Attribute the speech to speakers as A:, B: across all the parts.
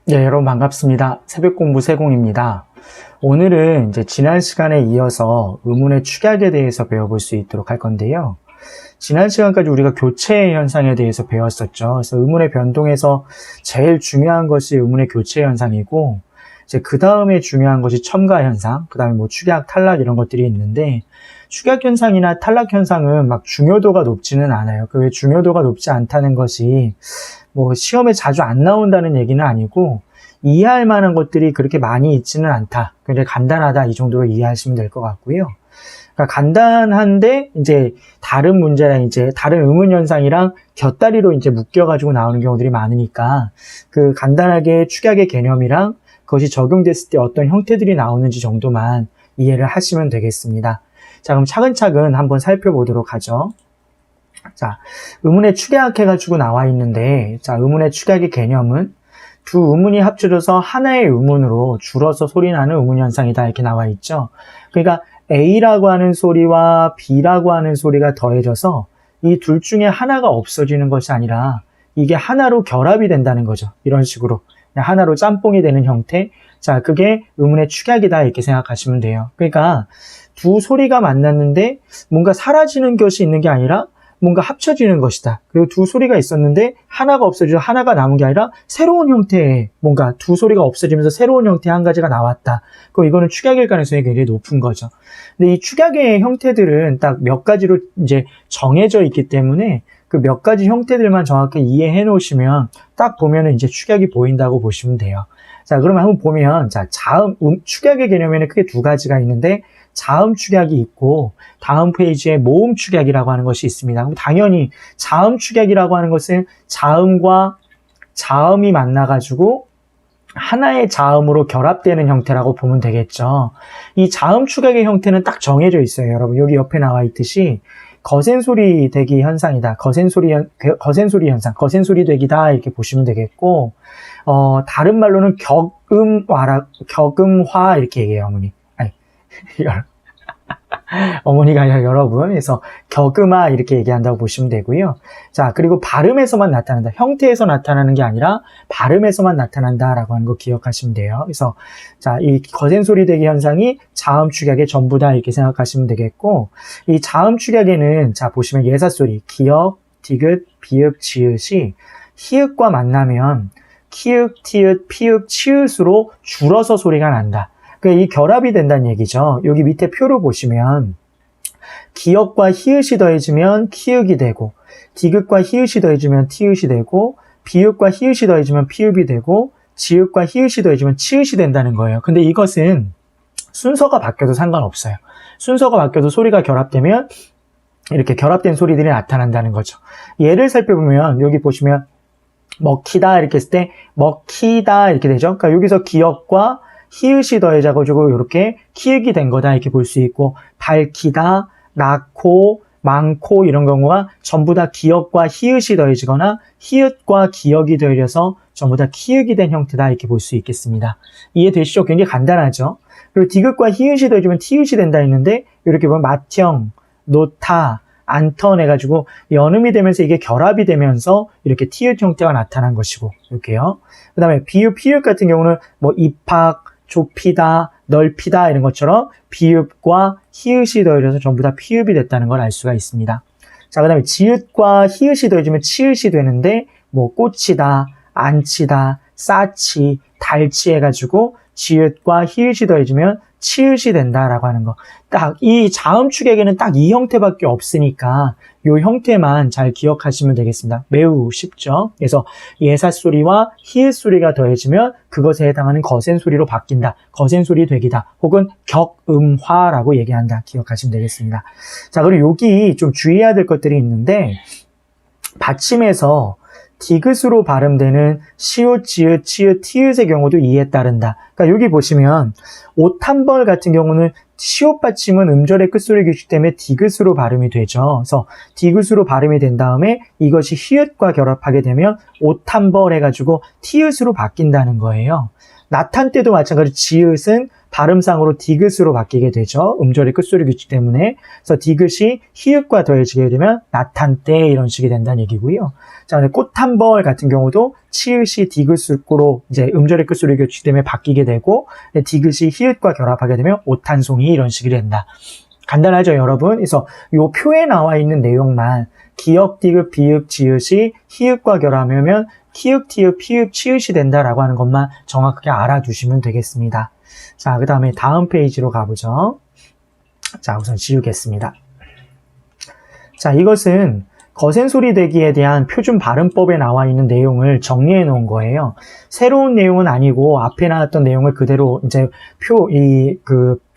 A: 네, 여러분 반갑습니다. 새벽공부 세공입니다. 오늘은 이제 지난 시간에 이어서 의문의 축약에 대해서 배워볼 수 있도록 할 건데요. 지난 시간까지 우리가 교체 현상에 대해서 배웠었죠. 그래서 의문의 변동에서 제일 중요한 것이 의문의 교체 현상이고, 이제 그 다음에 중요한 것이 첨가 현상, 그 다음에 뭐 축약, 탈락 이런 것들이 있는데, 축약 현상이나 탈락 현상은 막 중요도가 높지는 않아요. 그 왜 중요도가 높지 않다는 것이 뭐 시험에 자주 안 나온다는 얘기는 아니고, 이해할 만한 것들이 그렇게 많이 있지는 않다. 굉장히 간단하다. 이 정도로 이해하시면 될 것 같고요. 그러니까 간단한데 이제 다른 문제랑 이제 다른 의문 현상이랑 곁다리로 이제 묶여가지고 나오는 경우들이 많으니까 그 간단하게 축약의 개념이랑 그것이 적용됐을 때 어떤 형태들이 나오는지 정도만 이해를 하시면 되겠습니다. 자, 그럼 차근차근 한번 살펴보도록 하죠. 자, 의문의 축약 해가지고 나와 있는데, 자, 의문의 축약의 개념은 두 의문이 합쳐져서 하나의 의문으로 줄어서 소리나는 의문 현상이다 이렇게 나와 있죠. 그러니까 A라고 하는 소리와 B라고 하는 소리가 더해져서 이 둘 중에 하나가 없어지는 것이 아니라 이게 하나로 결합이 된다는 거죠. 이런 식으로 그냥 하나로 짬뽕이 되는 형태. 자, 그게 의문의 축약이다 이렇게 생각하시면 돼요. 그러니까 두 소리가 만났는데 뭔가 사라지는 것이 있는 게 아니라 뭔가 합쳐지는 것이다. 그리고 두 소리가 있었는데 하나가 없어지고 하나가 남은 게 아니라 새로운 형태의 뭔가 두 소리가 없어지면서 새로운 형태의 한 가지가 나왔다. 그럼 이거는 축약일 가능성이 굉장히 높은 거죠. 근데 이 축약의 형태들은 딱 몇 가지로 이제 정해져 있기 때문에 그 몇 가지 형태들만 정확히 이해해 놓으시면 딱 보면은 이제 축약이 보인다고 보시면 돼요. 자, 그러면 한번 보면 자, 축약의 개념에는 크게 두 가지가 있는데 자음 축약이 있고 다음 페이지에 모음 축약이라고 하는 것이 있습니다. 그럼 당연히 자음 축약이라고 하는 것은 자음과 자음이 만나가지고 하나의 자음으로 결합되는 형태라고 보면 되겠죠. 이 자음 축약의 형태는 딱 정해져 있어요. 여러분 여기 옆에 나와 있듯이 거센소리 되기 현상이다. 거센소리 현상, 거센소리 되기다 이렇게 보시면 되겠고 다른 말로는 격음화 이렇게 얘기해요. 어머니. 어머니가 아니라 여러분. 그래서 격음화 이렇게 얘기한다고 보시면 되고요. 자, 그리고 발음에서만 나타난다. 형태에서 나타나는 게 아니라 발음에서만 나타난다라고 하는 거 기억하시면 돼요. 그래서 자, 이 거센소리 대기 현상이 자음 축약의 전부다 이렇게 생각하시면 되겠고, 이 자음 축약에는 자 보시면 예사소리 기역, 디귿, 비읍, 지읒이 히읗과 만나면 키읔, 티읕, 피읕, 치읓으로 줄어서 소리가 난다. 이 결합이 된다는 얘기죠. 여기 밑에 표를 보시면 기역과 히읗이 더해지면 키읔이 되고 디귿과 히읗이 더해지면 티읕이 되고 비읍과 히읗이 더해지면 피읕이 되고 지읒과 히읗이 더해지면 치읓이 된다는 거예요. 근데 이것은 순서가 바뀌어도 상관없어요. 순서가 바뀌어도 소리가 결합되면 이렇게 결합된 소리들이 나타난다는 거죠. 예를 살펴보면 여기 보시면 먹히다 이렇게 했을 때 먹히다 이렇게 되죠. 그러니까 여기서 기역과 히읗이 더해져가지고 이렇게 키읔이 된 거다 이렇게 볼 수 있고, 밝히다, 낳고, 많고 이런 경우가 전부 다 기역과 히읗이 더해지거나 히읗과 기역이 더해져서 전부 다 키읔이 된 형태다 이렇게 볼 수 있겠습니다. 이해되시죠? 굉장히 간단하죠? 그리고 디귿과 히읗이 더해지면 티읕이 된다 했는데 이렇게 보면 맏형, 노타, 안턴 해가지고 연음이 되면서 이게 결합이 되면서 이렇게 티읕 형태가 나타난 것이고 이렇게요. 그 다음에 비읍, 피읕 같은 경우는 뭐 입학, 좁히다, 넓히다 이런 것처럼 비읍과 히읗이 더해져서 전부 다 피읕이 됐다는 걸 알 수가 있습니다. 자, 그 다음에 지읒과 히읗이 더해지면 치읓이 되는데 뭐 꽃이다, 안치다, 싸치, 달치 해가지고 지읒과 히읗이 더해지면 치읓이 된다라고 하는 거. 딱 이 자음 축약에는 딱 이 형태밖에 없으니까 이 형태만 잘 기억하시면 되겠습니다. 매우 쉽죠? 그래서 예사소리와 히읗소리가 더해지면 그것에 해당하는 거센소리로 바뀐다. 거센소리 되기다. 혹은 격음화라고 얘기한다. 기억하시면 되겠습니다. 자, 그리고 여기 좀 주의해야 될 것들이 있는데 받침에서 디귿으로 발음되는 시옷, 지읒, 치읓, 티읕의 경우도 이에 따른다. 그러니까 여기 보시면 옷 한 벌 같은 경우는 시옷 받침은 음절의 끝소리 규칙 때문에 디귿으로 발음이 되죠. 그래서 디귿으로 발음이 된 다음에 이것이 히읗과 결합하게 되면 옷 한 벌 해가지고 티읕으로 바뀐다는 거예요. 나탄 때도 마찬가지로 지읒은 발음상으로 디귿으로 바뀌게 되죠. 음절의 끝소리 규칙 때문에. 그래서 디귿이 히읗과 더해지게 되면 나탄 때 이런 식이 된다는 얘기고요. 자, 꽃 한 벌 같은 경우도 치읓이 디귿으로 이제 음절의 끝소리 규칙 때문에 바뀌게 되고 디귿이 히읗과 결합하게 되면 옷 한 송이 이런 식이 된다. 간단하죠, 여러분? 그래서 이 표에 나와 있는 내용만 기역, 디귿, 비읍, 지읒이 히읗과 결합하면 키읔, 티읕, 피읕, 치읓이 된다라고 하는 것만 정확하게 알아두시면 되겠습니다. 자, 그 다음에 다음 페이지로 가보죠. 자, 우선 지우겠습니다. 자, 이것은 거센 소리 대기에 대한 표준 발음법에 나와 있는 내용을 정리해 놓은 거예요. 새로운 내용은 아니고 앞에 나왔던 내용을 그대로 이제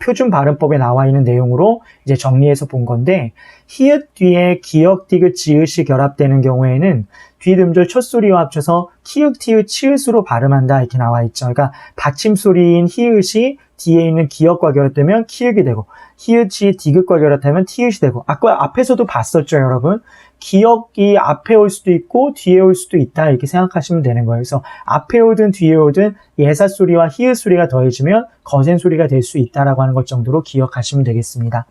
A: 표준 발음법에 나와 있는 내용으로 이제 정리해서 본 건데, 히읗 뒤에 기역, 디귿, 지읒이 결합되는 경우에는 뒷음절 첫 소리와 합쳐서 키읔, 티읕, 치읓으로 발음한다 이렇게 나와 있죠. 그러니까 받침소리인 히읗이 뒤에 있는 기역과 결합되면 키읔이 되고, 히읗이 디귿과 결합하면 티읕이 되고, 아까 앞에서도 봤었죠, 여러분. 기역이 앞에 올 수도 있고 뒤에 올 수도 있다 이렇게 생각하시면 되는 거예요. 그래서 앞에 오든 뒤에 오든 예사 소리와 히읗 소리가 더해지면 거센 소리가 될 수 있다라고 하는 것 정도로 기억하시면 되겠습니다.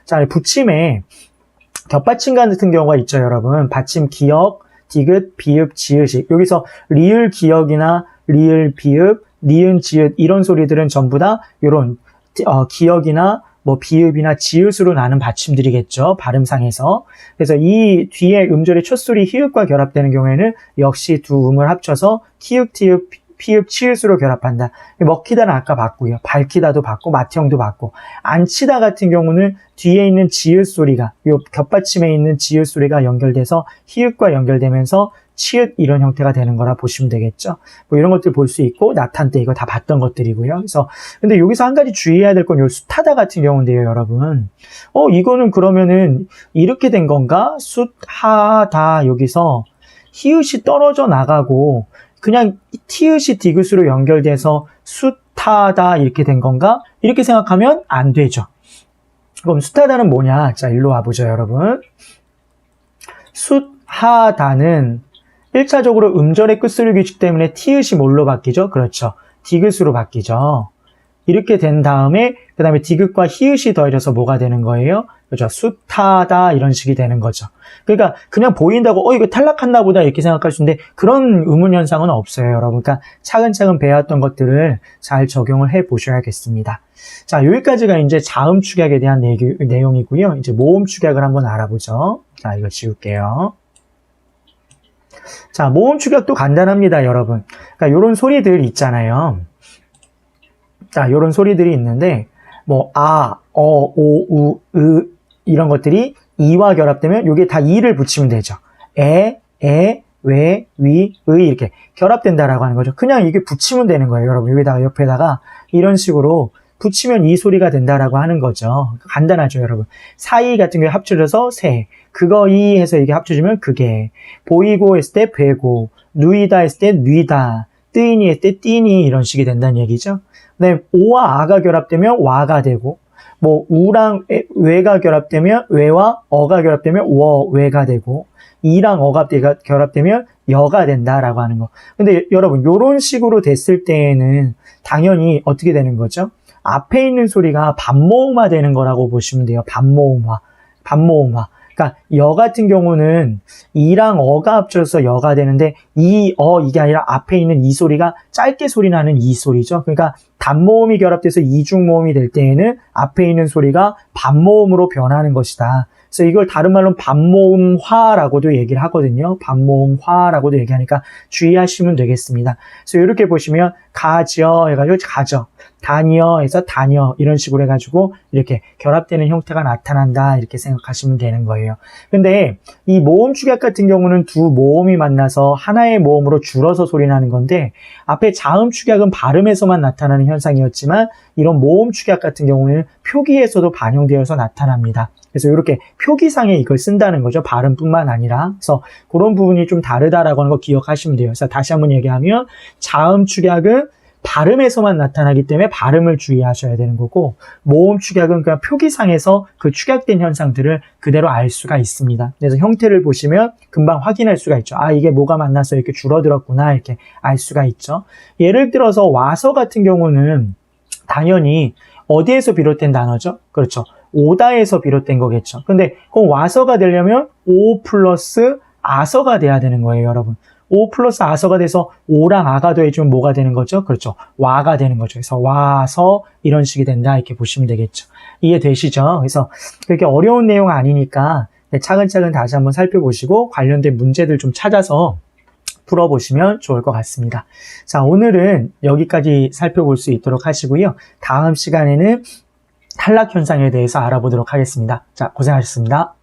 A: 자, 붙임에 겹받침 같은 경우가 있죠, 여러분. 받침 기역, 디귿, 비읍, 지읒이. 여기서 리을 기역이나 리을 비읍, 니은 지읒 이런 소리들은 전부 다 이런 기역이나 뭐 비읍이나 지읒으로 나는 받침들이겠죠, 발음상에서. 그래서 이 뒤에 음절의 첫 소리 히읗과 결합되는 경우에는 역시 두 음을 합쳐서 키읔, 티읕, 피읕, 치읓으로 결합한다. 먹히다는 아까 봤고요. 밝히다도 봤고, 맏형도 봤고. 안치다 같은 경우는 뒤에 있는 지읒 소리가, 요 겹받침에 있는 지읒 소리가 연결돼서 히읗과 연결되면서 치읓 이런 형태가 되는 거라 보시면 되겠죠. 뭐 이런 것들 볼 수 있고, 나탄 때 이거 다 봤던 것들이고요. 그래서 근데 여기서 한 가지 주의해야 될 건 요 숫하다 같은 경우인데요, 여러분. 이거는 그러면은 이렇게 된 건가? 숫하다 여기서 히읗이 떨어져 나가고 그냥 티읕이 디귿으로 연결돼서 숫하다 이렇게 된 건가? 이렇게 생각하면 안 되죠. 그럼 숫하다는 뭐냐? 자, 일로 와보죠, 여러분. 숫하다는 1차적으로 음절의 끝소리 규칙 때문에 티읕이 뭘로 바뀌죠? 그렇죠. 디귿으로 바뀌죠. 이렇게 된 다음에 그 다음에 디귿과 히읗이 더해져서 뭐가 되는 거예요? 그렇죠. 숫하다 이런 식이 되는 거죠. 그러니까 그냥 보인다고 이거 탈락했나 보다 이렇게 생각할 수 있는데 그런 의문 현상은 없어요, 여러분. 그러니까 차근차근 배웠던 것들을 잘 적용을 해 보셔야겠습니다. 자, 여기까지가 이제 자음 축약에 대한 내용이고요. 이제 모음 축약을 한번 알아보죠. 자, 이거 지울게요. 자, 모음 축약도 간단합니다, 여러분. 그러니까 요런 소리들 있잖아요. 자, 요런 소리들이 있는데 뭐 아, 오, 으 이런 것들이 이와 결합되면 요게 다 이를 붙이면 되죠. 에, 왜, 위, 의 이렇게 결합된다라고 하는 거죠. 그냥 이게 붙이면 되는 거예요, 여러분. 여기다가 옆에다가 이런 식으로 붙이면 이 소리가 된다라고 하는 거죠. 간단하죠, 여러분. 사이 같은 경우에 합쳐져서 새, 그거 이 해서 이게 합쳐지면 그게, 보이고 했을 때 베고, 누이다 했을 때 뉘다, 뜨이니 했을 때 띠니 이런 식이 된다는 얘기죠. 네, 오와 아가 결합되면 와가 되고, 뭐 우랑 외가 결합되면 외와 어가 결합되면 외가 되고, 이랑 어가 결합되면 여가 된다라고 하는 거. 근데 여러분, 요런 식으로 됐을 때에는 당연히 어떻게 되는 거죠? 앞에 있는 소리가 반모음화 되는 거라고 보시면 돼요. 반모음화. 그러니까 여 같은 경우는 이랑 어가 합쳐서 여가 되는데 이게 아니라 앞에 있는 이 소리가 짧게 소리 나는 이 소리죠. 그러니까 단모음이 결합돼서 이중모음이 될 때에는 앞에 있는 소리가 반모음으로 변하는 것이다. 그래서 이걸 다른 말로 반모음화라고도 얘기를 하거든요. 반모음화라고도 얘기하니까 주의하시면 되겠습니다. 그래서 이렇게 보시면 가져 해가지고 가져, 다녀 해서 다녀 이런 식으로 해가지고 이렇게 결합되는 형태가 나타난다 이렇게 생각하시면 되는 거예요. 근데 이 모음 축약 같은 경우는 두 모음이 만나서 하나의 모음으로 줄어서 소리 나는 건데 앞에 자음 축약은 발음에서만 나타나는 현상이었지만 이런 모음 축약 같은 경우는 표기에서도 반영되어서 나타납니다. 그래서 이렇게 표기상에 이걸 쓴다는 거죠. 발음뿐만 아니라. 그래서 그런 부분이 좀 다르다라고 하는 거 기억하시면 돼요. 그래서 다시 한번 얘기하면 자음 축약은 발음에서만 나타나기 때문에 발음을 주의하셔야 되는 거고, 모음 축약은 그냥 표기상에서 그 축약된 현상들을 그대로 알 수가 있습니다. 그래서 형태를 보시면 금방 확인할 수가 있죠. 아, 이게 뭐가 만나서 이렇게 줄어들었구나, 이렇게 알 수가 있죠. 예를 들어서 와서 같은 경우는 당연히 어디에서 비롯된 단어죠? 그렇죠. 오다에서 비롯된 거겠죠. 근데 그럼 와서가 되려면 오 플러스 아서가 돼야 되는 거예요, 여러분. 오 플러스 아서가 돼서 오랑 아가 더해주면 뭐가 되는 거죠? 그렇죠. 와가 되는 거죠. 그래서 와서 이런 식이 된다, 이렇게 보시면 되겠죠. 이해되시죠? 그래서 그렇게 어려운 내용 아니니까 차근차근 다시 한번 살펴보시고 관련된 문제들 좀 찾아서 풀어보시면 좋을 것 같습니다. 자, 오늘은 여기까지 살펴볼 수 있도록 하시고요. 다음 시간에는 탈락 현상에 대해서 알아보도록 하겠습니다. 자, 고생하셨습니다.